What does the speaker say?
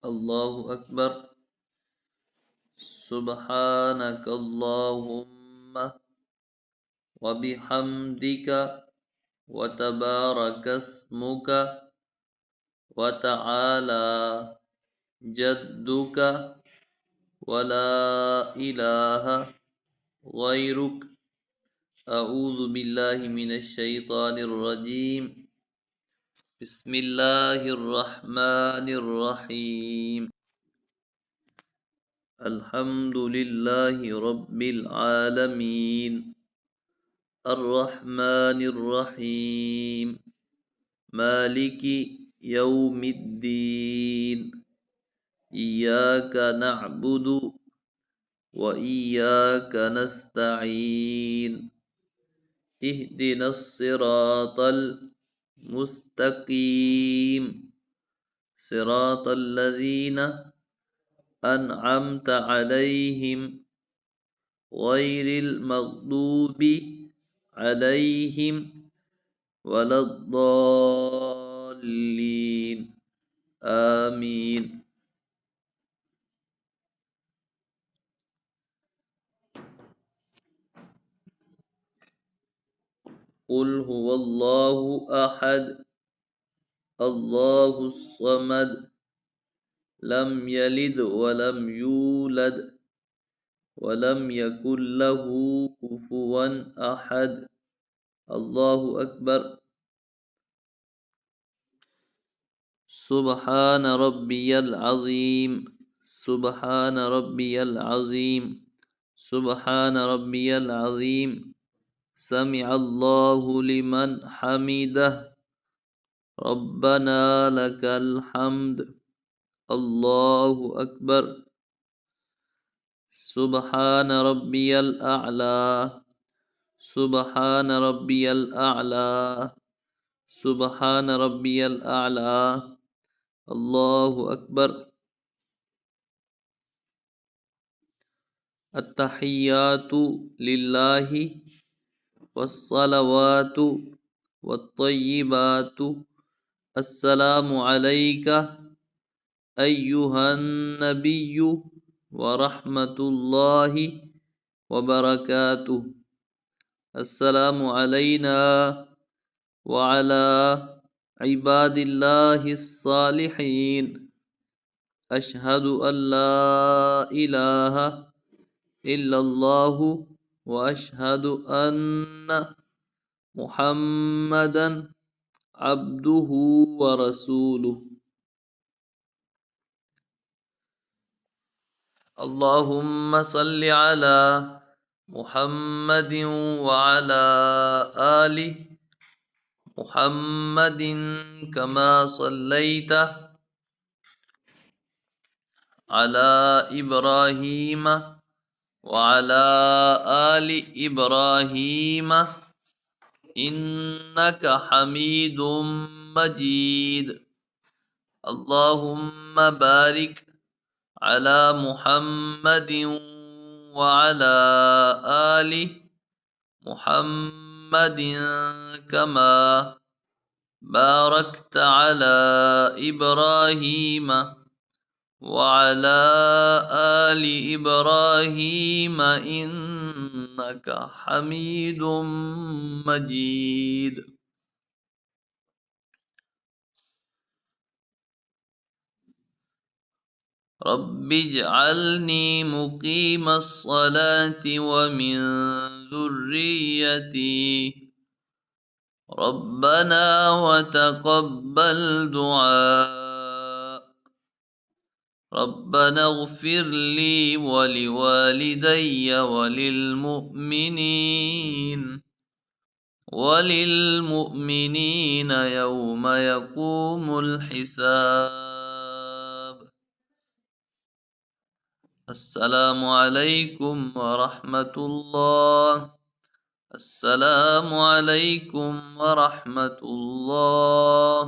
अल्लाहु अकबर। सुब्हानक अल्लाहुम्मा व बिहम्दिका व तबारकस्मुका व तआला जद्दुका व ला इलाहा गैरुक। अऊज़ु बिल्लाहि मिनश शैतानिर रजीम। बिस्मिल्लाहिर रहमानिर रहीम। अल्हम्दुलिल्लाहि रब्बिल आलमीन। अर्रहमानिर रहीम। मालिकि यौमिद्दीन। इय्याका नअबुदु व इय्याका नस्तईन। इहदिनस सिरातल मुस्तकीम। सिरातल लज़ीना अनअमता अलैहिम गैरिल मग़दूबि अलैहिम वलद्दाल्लीन। आमीन। कुल हुवल्लाहु अहद अल्लाहुस समद लम यलिद वलम यूलद वलम यकुल लहू कुफुवन अहद। अल्लाहु अकबर। सुब्हान रब्बियल अज़ीम। सुब्हान रब्बियल अज़ीम। सुब्हान रब्बियल अज़ीम। समिअल्लाहु लिमन हमिदह। रब्बना लकल हम्द। अल्लाहु अकबर। सुब्हान रब्बियल अअला। सुब्हान रब्बियल अअला। सुब्हान रब्बियल अअला। अल्लाहु अकबर। अत्तहियातु लिल्लाहि वस्सलावातु वत्तय्यिबातु। अस्सलामु अलैका अय्युहन नबिय्यु व रहमतुल्लाहि व बरकातुहु। अस्सलामु अलैना व अला इबादिल्लाहिस सालिहीन। अशहदु अल्ला इलाहा इल्लल्लाहु व अशहदु अन्ना मुहम्मदन अब्दुहु व रसूलुहु। अल्लाहुम्मा सल्लि अला मुहम्मदिन व अला आलि मुहम्मदिन कमा सल्लैता अला इब्राहीम व अला आलि इब्राहीम इन्नका हमीदुम मजीद। अल्लाहुम्मा बारिक अला मुहम्मदिन व अला आलि मुहम्मदिन कमा बारकत अला इब्राहीम व अला आलि इब्राहीम इन्नका हमीदुम मजीद। रब्बिजअलनी मुकीमस्सलाति व मिन ज़ुर्रिय्यती। रब्बना व तक़ब्बल दुआ। रब्बना इग़फ़िर ली व लिवालिदैय वलिलमुमिनीन यौम यक़ूमुल हिसाब। अस्सलामु अलैकुम व रहमतुल्लाह। अस्सलामु अलैकुम व रहमतुल्लाह।